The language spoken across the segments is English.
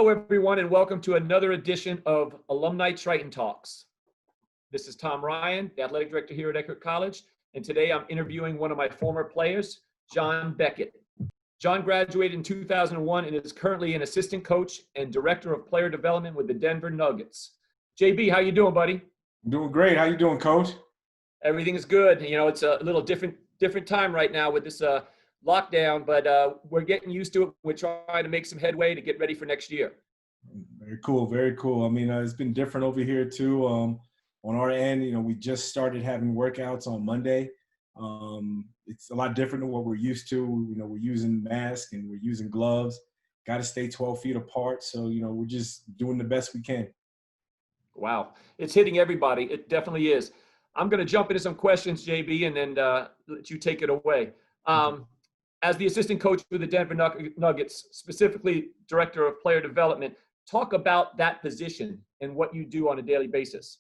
Hello, everyone, and welcome to another edition of Alumni Triton Talks. This is Tom Ryan, the athletic director here at Beckett College, and today I'm interviewing one of my former players, John Beckett. John graduated in 2001 and is currently an assistant coach and director of player development with the Denver Nuggets. JB, how you doing, buddy? I'm doing great. How you doing, Coach? Everything is good. You know, it's a little different time right now with this lockdown, but we're getting used to it. We're trying to make some headway to get ready for next year. Very cool. Very cool. I mean, it's been different over here too. On our end, we just started having workouts on Monday. It's a lot different than what we're used to. We're using masks and we're using gloves. Got to stay 12 feet apart. So, we're just doing the best we can. Wow. It's hitting everybody. It definitely is. I'm going to jump into some questions, JB, and then let you take it away. As the assistant coach for the Denver Nuggets, specifically director of player development, talk about that position and what you do on a daily basis.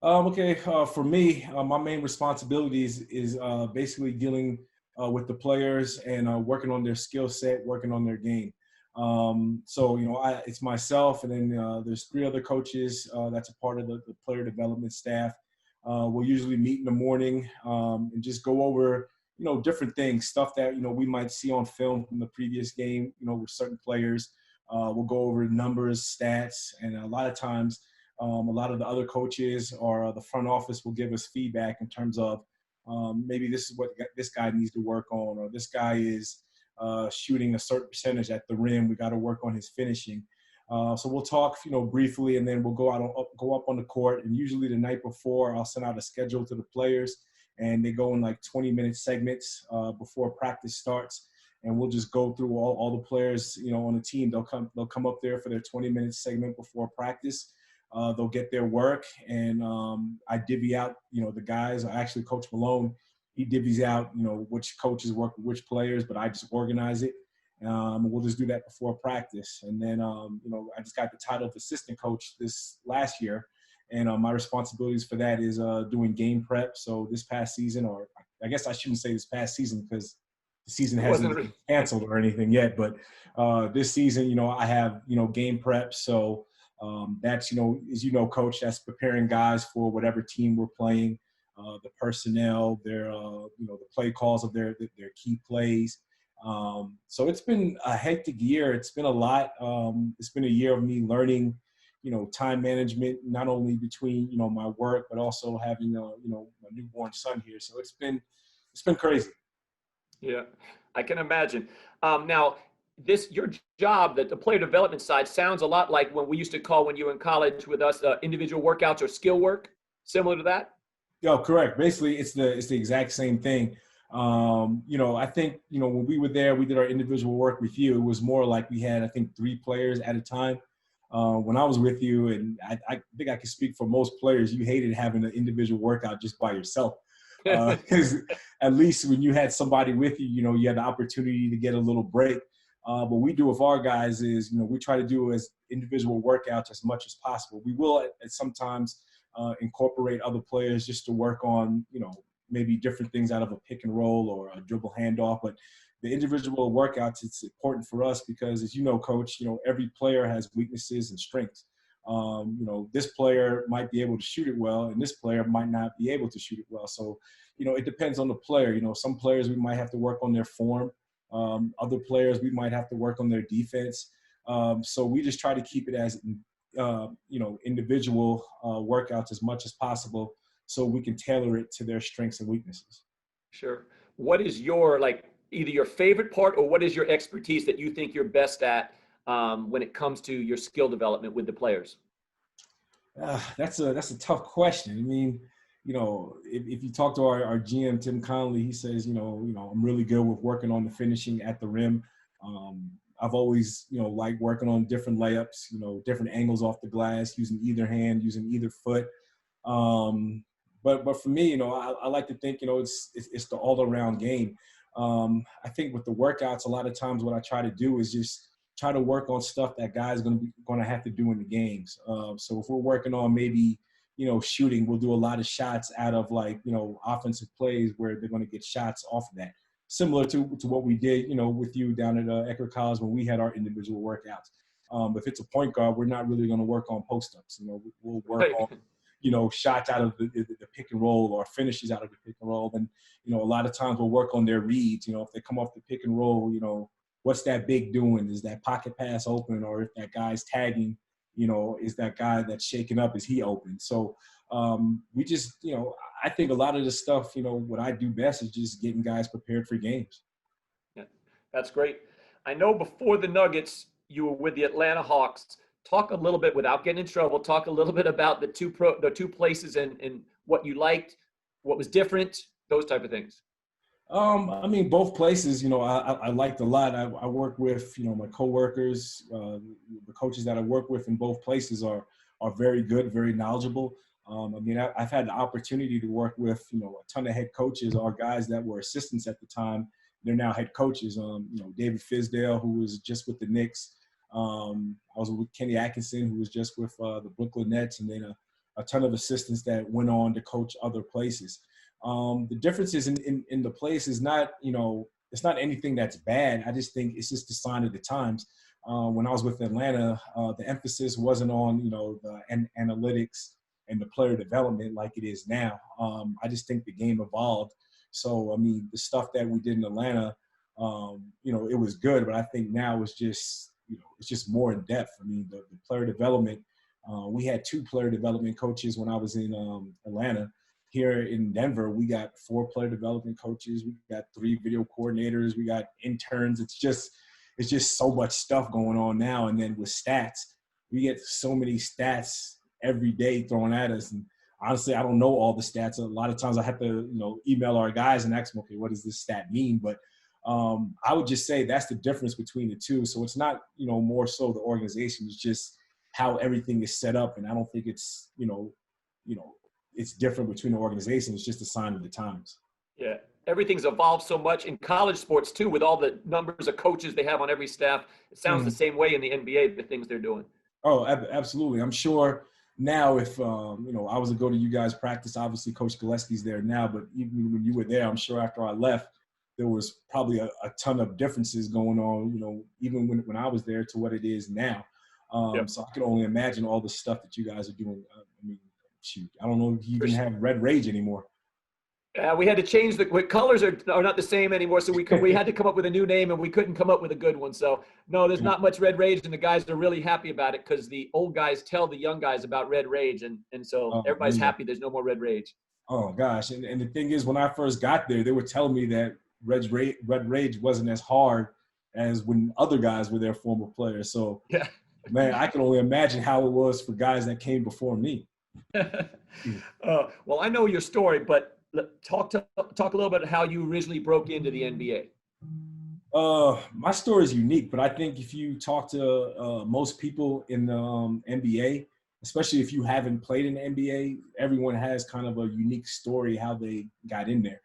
For me, my main responsibilities is basically dealing with the players and working on their skill set, working on their game. It's myself, and then there's 3 other coaches that's a part of the player development staff. We'll usually meet in the morning and just go over different things, stuff that, we might see on film from the previous game, with certain players. We'll go over numbers, stats, and a lot of times a lot of the other coaches or the front office will give us feedback in terms of maybe this is what this guy needs to work on, or this guy is shooting a certain percentage at the rim. We got to work on his finishing. So we'll talk, briefly, and then we'll go up on the court. And usually the night before, I'll send out a schedule to the players, and they go in like 20-minute segments before practice starts. And we'll just go through all the players, on the team. They'll come up there for their 20-minute segment before practice. They'll get their work, and I divvy out, the guys. Actually, Coach Malone, he divvies out, which coaches work with which players, but I just organize it. We'll just do that before practice. And then, I just got the title of assistant coach this last year. And my responsibilities for that is doing game prep. So this past season, or I guess I shouldn't say this past season because the season hasn't been canceled or anything yet. But this season, I have, game prep. So that's, as Coach, that's preparing guys for whatever team we're playing, the personnel, their, the play calls of their key plays. So it's been a hectic year. It's been a lot. It's been a year of me learning, time management, not only between, my work, but also having, my newborn son here. So it's been crazy. Yeah, I can imagine. Now, your job, the player development side, sounds a lot like when we used to call, when you were in college with us, individual workouts or skill work, similar to that? Yeah, correct. Basically, it's the exact same thing. I think, when we were there, we did our individual work with you. It was more like we had, I think, 3 players at a time. When I was with you, and I think I can speak for most players, you hated having an individual workout just by yourself. Because at least when you had somebody with you, you had the opportunity to get a little break. What we do with our guys is, we try to do as individual workouts as much as possible. We will at sometimes incorporate other players just to work on, maybe different things out of a pick and roll or a dribble handoff. But the individual workouts, it's important for us because, as you know, Coach, every player has weaknesses and strengths. This player might be able to shoot it well, and this player might not be able to shoot it well. So, it depends on the player. Some players we might have to work on their form. Other players we might have to work on their defense. So we just try to keep it as, individual workouts as much as possible, so we can tailor it to their strengths and weaknesses. Sure. What is your, either your favorite part, or what is your expertise that you think you're best at when it comes to your skill development with the players? That's a tough question. I mean, if you talk to our GM, Tim Conley, he says, I'm really good with working on the finishing at the rim. I've always, liked working on different layups, different angles off the glass, using either hand, using either foot. But for me, I like to think, it's the all-around game. I think with the workouts, a lot of times what I try to do is just try to work on stuff that guys going to have to do in the games. So if we're working on maybe, shooting, we'll do a lot of shots out of offensive plays where they're going to get shots off of that. Similar to what we did, with you down at Beckett College when we had our individual workouts. If it's a point guard, we're not really going to work on post-ups. We'll work Right. on, shots out of the pick and roll or finishes out of the pick and roll. And, a lot of times we'll work on their reads. If they come off the pick and roll, what's that big doing? Is that pocket pass open? Or if that guy's tagging, is that guy that's shaking up, is he open? So we just, I think a lot of the stuff, what I do best is just getting guys prepared for games. Yeah, that's great. I know before the Nuggets, you were with the Atlanta Hawks. Talk a little bit, without getting in trouble, talk a little bit about the two places and what you liked, what was different, those type of things. Both places, I liked a lot. I work with, my coworkers, the coaches that I work with in both places are very good, very knowledgeable. I've had the opportunity to work with, a ton of head coaches or guys that were assistants at the time. They're now head coaches. David Fizdale, who was just with the Knicks. I was with Kenny Atkinson, who was just with the Brooklyn Nets, and then a ton of assistants that went on to coach other places. The differences in the place is not, it's not anything that's bad. I just think it's just a sign of the times. When I was with Atlanta, the emphasis wasn't on, the analytics and the player development like it is now. I just think the game evolved. So, the stuff that we did in Atlanta, it was good, but I think now it's just, it's just more in depth. The player development, we had 2 player development coaches when I was in Atlanta. Here in Denver, we got 4 player development coaches. We got 3 video coordinators. We got interns. It's just so much stuff going on now. And then with stats, we get so many stats every day thrown at us. And honestly, I don't know all the stats. A lot of times I have to, email our guys and ask them, okay, what does this stat mean? But I would just say that's the difference between the two. So it's not, more so the organization. It's just how everything is set up. And I don't think it's, it's different between the organizations. It's just a sign of the times. Yeah. Everything's evolved so much in college sports too, with all the numbers of coaches they have on every staff. It sounds the same way in the NBA, the things they're doing. Oh, absolutely. I'm sure now if, I was to go to you guys' practice, obviously Coach Gillespie's there now, but even when you were there, I'm sure after I left, there was probably a ton of differences going on, even when I was there to what it is now. So I can only imagine all the stuff that you guys are doing. Shoot, I don't know if you even have Red Rage anymore. We had to change the colors are not the same anymore, so we had to come up with a new name, and we couldn't come up with a good one. So no, there's not much Red Rage, and the guys are really happy about it because the old guys tell the young guys about Red Rage, and so everybody's happy. There's no more Red Rage. Oh gosh, and the thing is, when I first got there, they were telling me that Red Rage wasn't as hard as when other guys were their former players. So yeah, man, I can only imagine how it was for guys that came before me. Well, I know your story, but talk a little bit how you originally broke into the NBA. My story is unique, but I think if you talk to most people in the NBA, especially if you haven't played in the NBA, everyone has kind of a unique story how they got in there.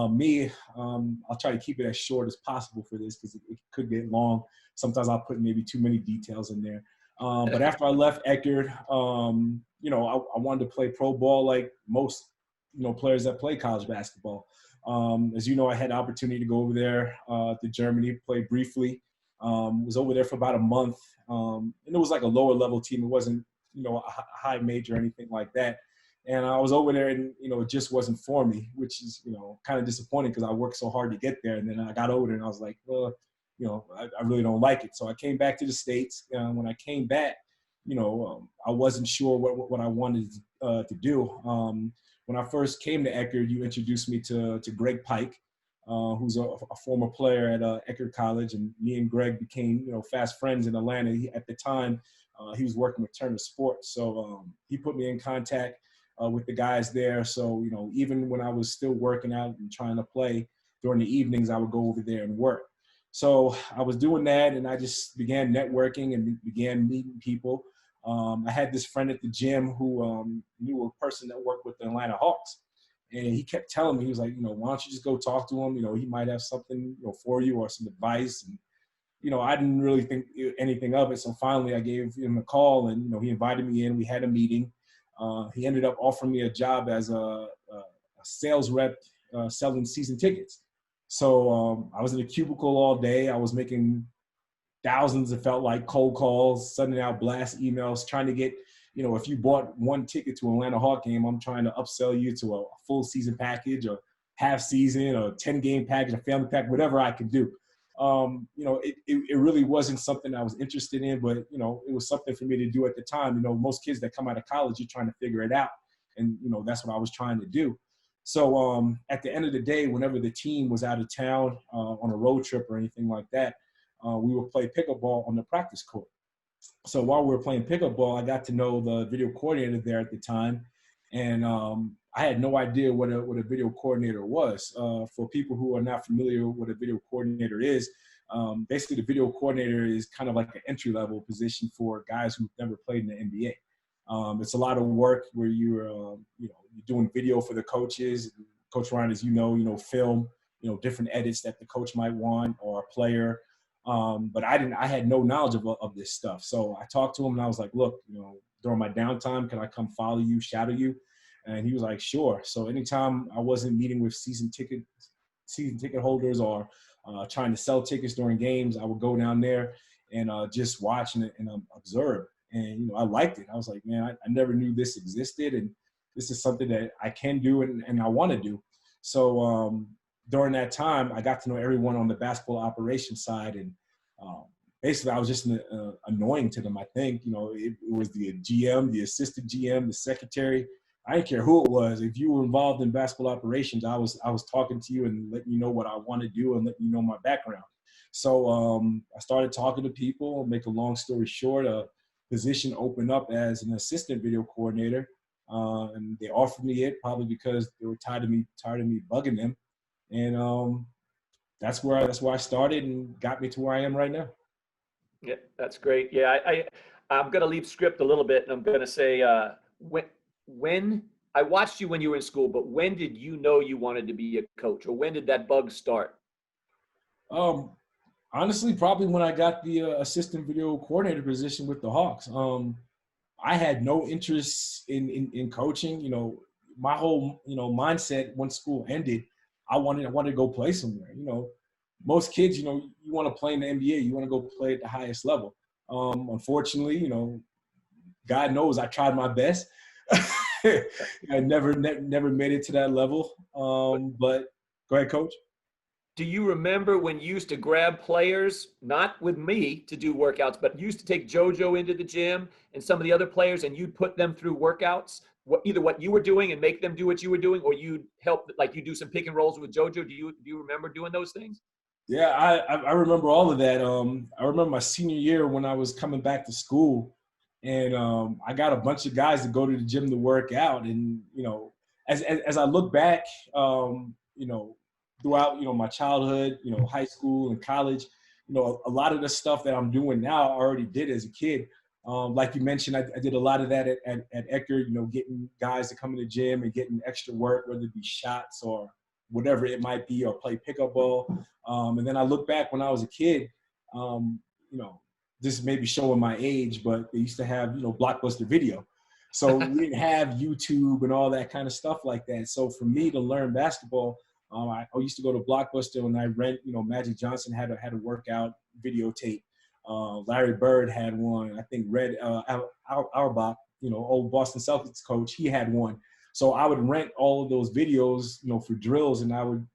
Me, I'll try to keep it as short as possible for this because it could get long. Sometimes I'll put maybe too many details in there. But after I left Eckerd, I wanted to play pro ball like most, players that play college basketball. As you know, I had the opportunity to go over there to Germany, play briefly. Was over there for about a month. And it was like a lower level team. It wasn't, a high major or anything like that. And I was over there and, it just wasn't for me, which is, kind of disappointing because I worked so hard to get there. And then I got over there and I was like, well, I really don't like it. So I came back to the States. When I came back, I wasn't sure what I wanted to do. When I first came to Eckerd, you introduced me to Greg Pike, who's a former player at Eckerd College. And me and Greg became, fast friends in Atlanta. At the time, he was working with Turner Sports. So he put me in contact with the guys there. So, even when I was still working out and trying to play during the evenings, I would go over there and work. So I was doing that, and I just began networking and began meeting people. I had this friend at the gym who knew a person that worked with the Atlanta Hawks. And he kept telling me, he was like, why don't you just go talk to him? He might have something for you or some advice. And, I didn't really think anything of it. So finally I gave him a call and, he invited me in. We had a meeting. He ended up offering me a job as a sales rep selling season tickets. So I was in a cubicle all day. I was making thousands, it felt like, cold calls, sending out blast emails, trying to get, if you bought one ticket to an Atlanta Hawk game, I'm trying to upsell you to a full season package, or half season, or 10-game package, a family pack, whatever I could do. It really wasn't something I was interested in, but, it was something for me to do at the time. Most kids that come out of college, you're trying to figure it out. And, that's what I was trying to do. So at the end of the day, whenever the team was out of town on a road trip or anything like that, we would play pickleball on the practice court. So while we were playing pickleball, I got to know the video coordinator there at the time. And I had no idea what a video coordinator was. For people who are not familiar with what a video coordinator is, basically the video coordinator is kind of like an entry-level position for guys who've never played in the NBA. It's a lot of work where you're doing video for the coaches. Coach Ryan, as you know, film, different edits that the coach might want, or a player. But I had no knowledge of this stuff. So I talked to him and I was like, look, during my downtime, can I come follow you, shadow you? And he was like, sure. So anytime I wasn't meeting with season ticket holders, or trying to sell tickets during games, I would go down there and just watch and observe. And, I liked it. I was like, man, I never knew this existed. And this is something that I can do and I want to do. So during that time, I got to know everyone on the basketball operations side. And basically, I was just annoying to them, I think. It was the GM, the assistant GM, the secretary. I didn't care who it was. If you were involved in basketball operations, I was talking to you and letting you know what I want to do and letting you know my background. So I started talking to people. Make a long story short, a position opened up as an assistant video coordinator, and they offered me it probably because they were tired of me bugging them, and that's where I started and got me to where I am right now. Yeah, that's great. Yeah, I'm going to leave script a little bit, and I'm going to say when I watched you when you were in school, but when did you know you wanted to be a coach, or when did that bug start? Honestly, probably when I got the assistant video coordinator position with the Hawks. I had no interest in coaching. My whole mindset once school ended, I wanted to go play somewhere. Most kids, you want to play in the NBA, you want to go play at the highest level. Unfortunately, God knows I tried my best. I never made it to that level. But go ahead, Coach. Do you remember when you used to grab players, not with me to do workouts, but you used to take Jojo into the gym and some of the other players, and you'd put them through workouts, either what you were doing and make them do what you were doing, or you'd help, like you do some pick and rolls with Jojo? Do you remember doing those things? Yeah, I remember all of that. I remember my senior year when I was coming back to school, and I got a bunch of guys to go to the gym to work out. And as I look back, throughout my childhood, high school and college, a lot of the stuff that I'm doing now I already did as a kid. Like you mentioned, I did a lot of that at Eckerd, getting guys to come in the gym and getting extra work, whether it be shots or whatever it might be, or play pickup ball. And then I look back when I was a kid, this may be showing my age, but they used to have, Blockbuster Video. So we didn't have YouTube and all that kind of stuff like that. So for me to learn basketball, I used to go to Blockbuster and I rent, Magic Johnson had a workout videotape. Larry Bird had one. I think Red Auerbach, old Boston Celtics coach, he had one. So I would rent all of those videos, for drills, and I would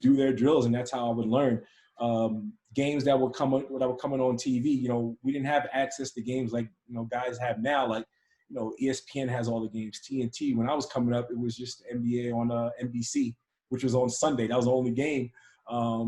do their drills, and that's how I would learn. Games that were coming on TV. We didn't have access to games like guys have now. Like ESPN has all the games. TNT. When I was coming up, it was just NBA on NBC, which was on Sunday. That was the only game.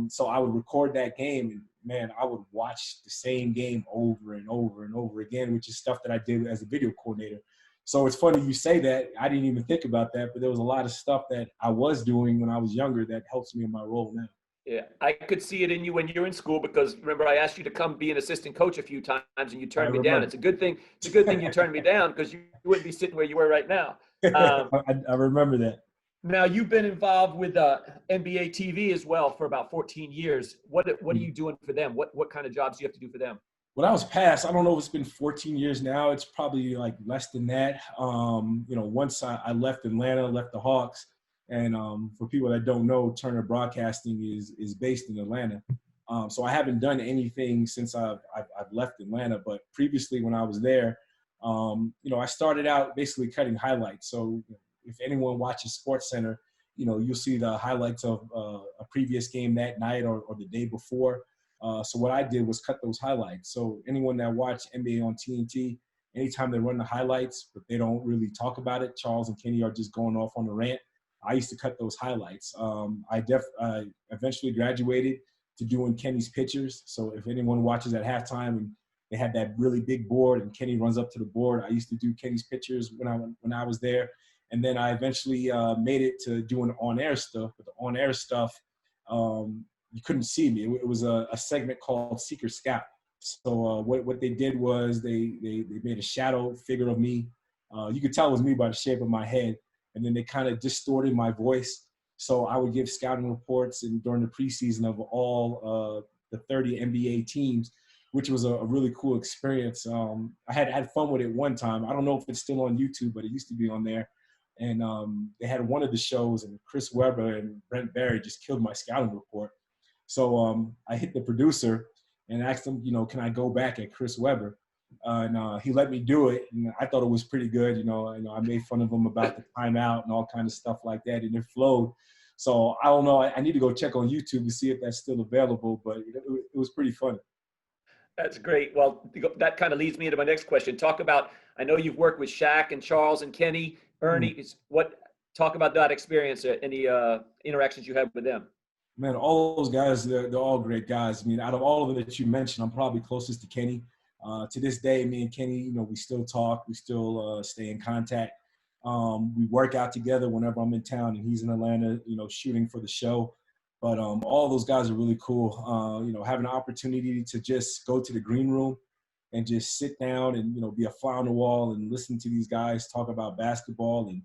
So I would record that game, and man, I would watch the same game over and over and over again, which is stuff that I did as a video coordinator. So it's funny you say that. I didn't even think about that, but there was a lot of stuff that I was doing when I was younger that helps me in my role now. Yeah, I could see it in you when you were in school, because remember I asked you to come be an assistant coach a few times and you turned me down. It's a good thing. It's a good thing you turned me down, because you wouldn't be sitting where you were right now. I remember that. Now you've been involved with NBA TV as well for about 14 years. What are you doing for them? What kind of jobs do you have to do for them? When I was past, I don't know if it's been 14 years now. It's probably like less than that. Once I left Atlanta, left the Hawks, and for people that don't know, Turner Broadcasting is based in Atlanta. So I haven't done anything since I've left Atlanta. But previously, when I was there, I started out basically cutting highlights. So if anyone watches Sports Center, you'll see the highlights of a previous game that night or the day before. So what I did was cut those highlights. So anyone that watched NBA on TNT, anytime they run the highlights, but they don't really talk about it, Charles and Kenny are just going off on a rant. I used to cut those highlights. I eventually graduated to doing Kenny's pictures. So if anyone watches at halftime and they had that really big board and Kenny runs up to the board, I used to do Kenny's pictures when I was there. And then I eventually made it to doing on-air stuff. But the on-air stuff, you couldn't see me. It was a segment called Secret Scout. So what they did was they made a shadow figure of me. You could tell it was me by the shape of my head. And then they kind of distorted my voice. So I would give scouting reports and during the preseason of all the 30 NBA teams, which was a really cool experience. I had fun with it one time. I don't know if it's still on YouTube, but it used to be on there. And they had one of the shows, and Chris Webber and Brent Barry just killed my scouting report. So I hit the producer and asked him, can I go back at Chris Webber? And he let me do it, and I thought it was pretty good. I made fun of him about the timeout and all kind of stuff like that, and it flowed. So I don't know. I need to go check on YouTube to see if that's still available, but it was pretty funny. That's great. Well, that kind of leads me into my next question. Talk about, I know you've worked with Shaq and Charles and Kenny, Ernie. Talk about that experience, any interactions you had with them. Man, all those guys, they're all great guys. I mean, out of all of them that you mentioned, I'm probably closest to Kenny. To this day, me and Kenny, we still talk. We still stay in contact. We work out together whenever I'm in town and he's in Atlanta, shooting for the show. But all those guys are really cool. Having an opportunity to just go to the green room and just sit down and, be a fly on the wall and listen to these guys talk about basketball and,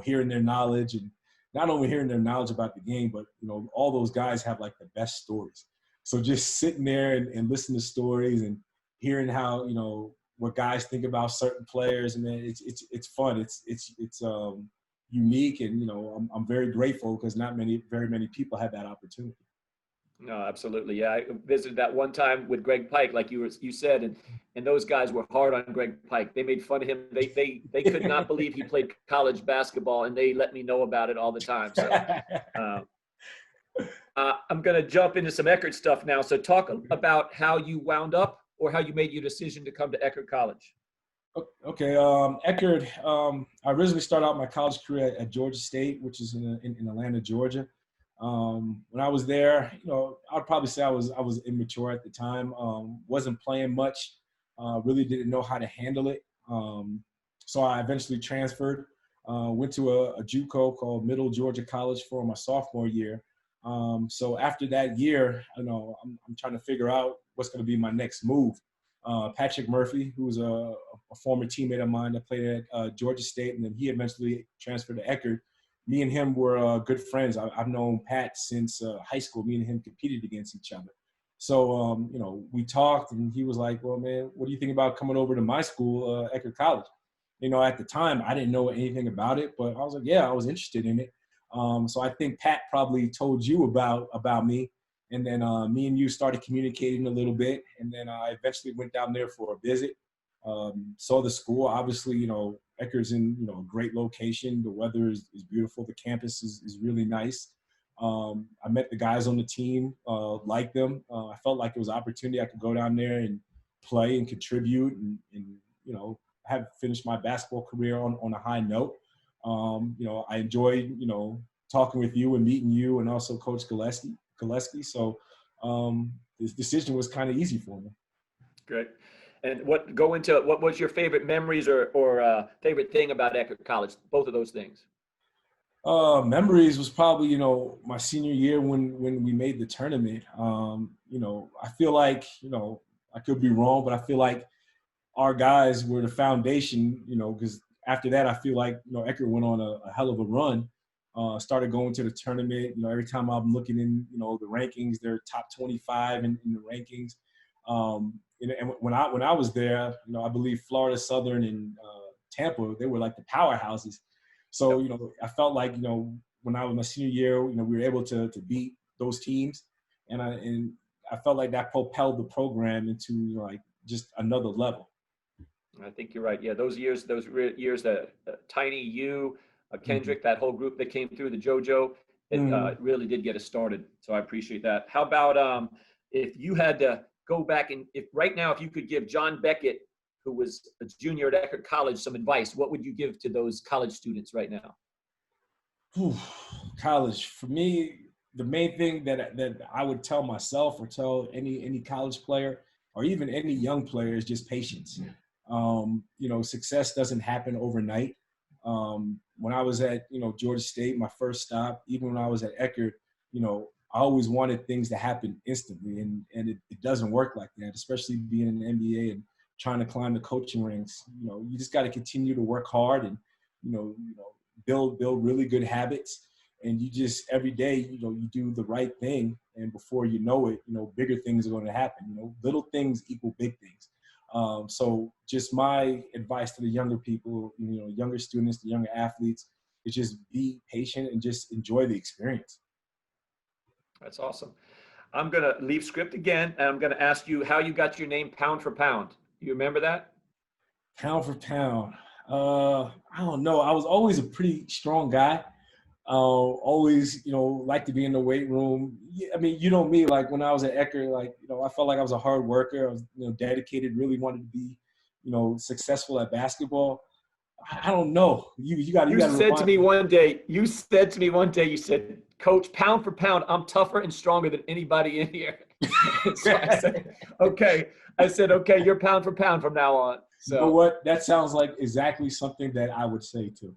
hearing their knowledge, and not only hearing their knowledge about the game, but, all those guys have like the best stories. So just sitting there and listening to stories and hearing how, what guys think about certain players, and then it's fun. It's unique, and I'm very grateful because not very many people have that opportunity. No, absolutely. Yeah, I visited that one time with Greg Pike, like you said, and those guys were hard on Greg Pike. They made fun of him. They could not believe he played college basketball, and they let me know about it all the time. So I'm going to jump into some Eckerd stuff now. So talk about how you wound up or how you made your decision to come to Eckerd College. Okay, Eckerd, I originally started out my college career at Georgia State, which is in Atlanta, Georgia. When I was there, I'd probably say I was immature at the time. Wasn't playing much. Really didn't know how to handle it. So I eventually transferred. Went to a JUCO called Middle Georgia College for my sophomore year. So after that year, I'm trying to figure out what's going to be my next move. Patrick Murphy, who was a former teammate of mine that played at Georgia State, and then he eventually transferred to Eckerd. Me and him were good friends. I've known Pat since high school. Me and him competed against each other. So, we talked, and he was like, well, man, what do you think about coming over to my school, Eckerd College? At the time, I didn't know anything about it, but I was like, yeah, I was interested in it. So I think Pat probably told you about me. And then me and you started communicating a little bit. And then I eventually went down there for a visit. Saw the school. Obviously, Eckerd's in, a great location. The weather is beautiful. The campus is really nice. I met the guys on the team, liked them. I felt like it was an opportunity I could go down there and play and contribute and have finished my basketball career on a high note. I enjoyed, talking with you and meeting you and also Coach Gillespie. So this decision was kind of easy for me. Great. And what was your favorite memories or favorite thing about Eckerd College? Both of those things. Memories was probably, my senior year when we made the tournament. I feel like, I could be wrong, but I feel like our guys were the foundation, because after that, I feel like, Eckerd went on a hell of a run. Started going to the tournament. Every time I'm looking in, the rankings, they're top 25 in the rankings. And when I was there, I believe Florida Southern and Tampa, they were like the powerhouses. So, I felt like, when I was my senior year, we were able to beat those teams. And I felt like that propelled the program into like just another level. I think you're right. Yeah, those years, that Tiny, you, Kendrick, that whole group that came through, the Jojo, it really did get us started. So I appreciate that. How about if you had to go back and if right now, if you could give John Beckett, who was a junior at Eckerd College, some advice, what would you give to those college students right now? College, for me, the main thing that I would tell myself or tell any college player or even any young player is just patience. You know, success doesn't happen overnight. When I was at, you know, Georgia State, my first stop, even when I was at Eckerd, you know, I always wanted things to happen instantly, and it doesn't work like that, especially being in the NBA and trying to climb the coaching ranks. You know, you just got to continue to work hard and, you know, build really good habits. And you just every day, you know, you do the right thing, and before you know it, you know, bigger things are going to happen. You know, little things equal big things. So just my advice to the younger people, you know, younger students, the younger athletes, is just be patient and just enjoy the experience. That's awesome. I'm going to leave script again, and I'm going to ask you how you got your name Pound for Pound. Do you remember that? Pound for pound. I don't know. I was always a pretty strong guy. Always, you know, like to be in the weight room. I mean, you know me, like when I was at Eckerd, like, you know, I felt like I was a hard worker. I was, you know, dedicated, really wanted to be, you know, successful at basketball. I don't know. You got to said to me one day, you said, Coach, pound for pound, I'm tougher and stronger than anybody in here. So I said, okay. Okay, you're pound for pound from now on. So you know what? That sounds like exactly something that I would say too.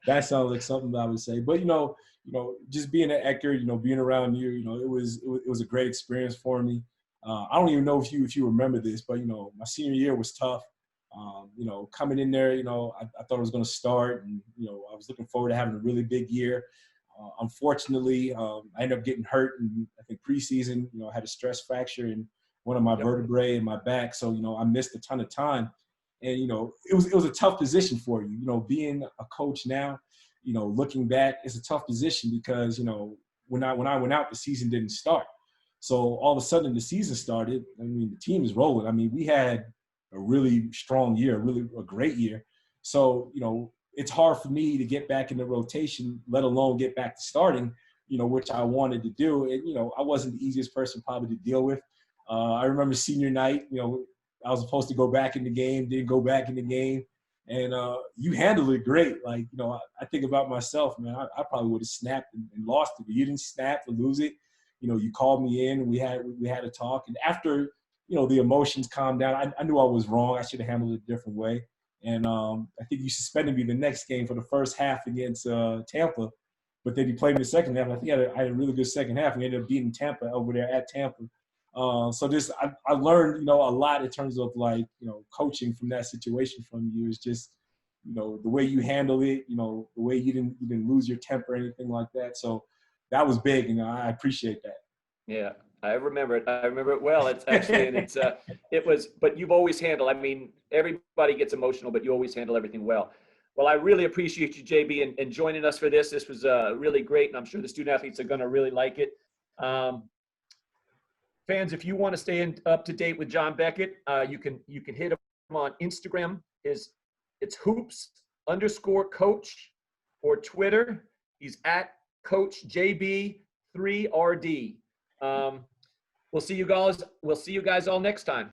That sounds like something that I would say. But you know, just being at Eckerd, you know, being around you, you know, it was a great experience for me. I don't even know if you remember this, but you know, my senior year was tough. You know, coming in there, you know, I thought I was going to start, and you know, I was looking forward to having a really big year. Unfortunately, I ended up getting hurt in, I think, preseason. You know, I had a stress fracture in one of my vertebrae in my back, so you know, I missed a ton of time. And you know, it was a tough position for you. You know, being a coach now, you know, looking back, it's a tough position because you know, when I went out, the season didn't start. So all of a sudden, the season started. I mean, the team is rolling. I mean, we had a really strong year, really a great year. So, you know, it's hard for me to get back in the rotation, let alone get back to starting, you know, which I wanted to do. And, you know, I wasn't the easiest person probably to deal with. I remember senior night, you know, I was supposed to go back in the game, didn't go back in the game. And you handled it great. Like, you know, I think about myself, man, I probably would have snapped and lost it, but you didn't snap or lose it. You know, you called me in and we had a talk. And after, you know, the emotions calmed down, I knew I was wrong. I should have handled it a different way. And I think you suspended me the next game for the first half against Tampa. But then you played me the second half. I think I had a really good second half. We ended up beating Tampa over there at Tampa. So just I learned, you know, a lot in terms of like, you know, coaching from that situation from you is just, you know, the way you handle it, you know, the way you didn't lose your temper or anything like that. So that was big, and I appreciate that. Yeah, I remember it. I remember it well. It's actually, and it was, but you've always handled, I mean, everybody gets emotional, but you always handle everything well. Well, I really appreciate you, JB, and joining us for this. This was really great, and I'm sure the student athletes are going to really like it. Fans, if you want to stay up to date with John Beckett, you can hit him on Instagram. It's hoops_coach, or Twitter. He's at Coach JB3RD. We'll see you guys all next time.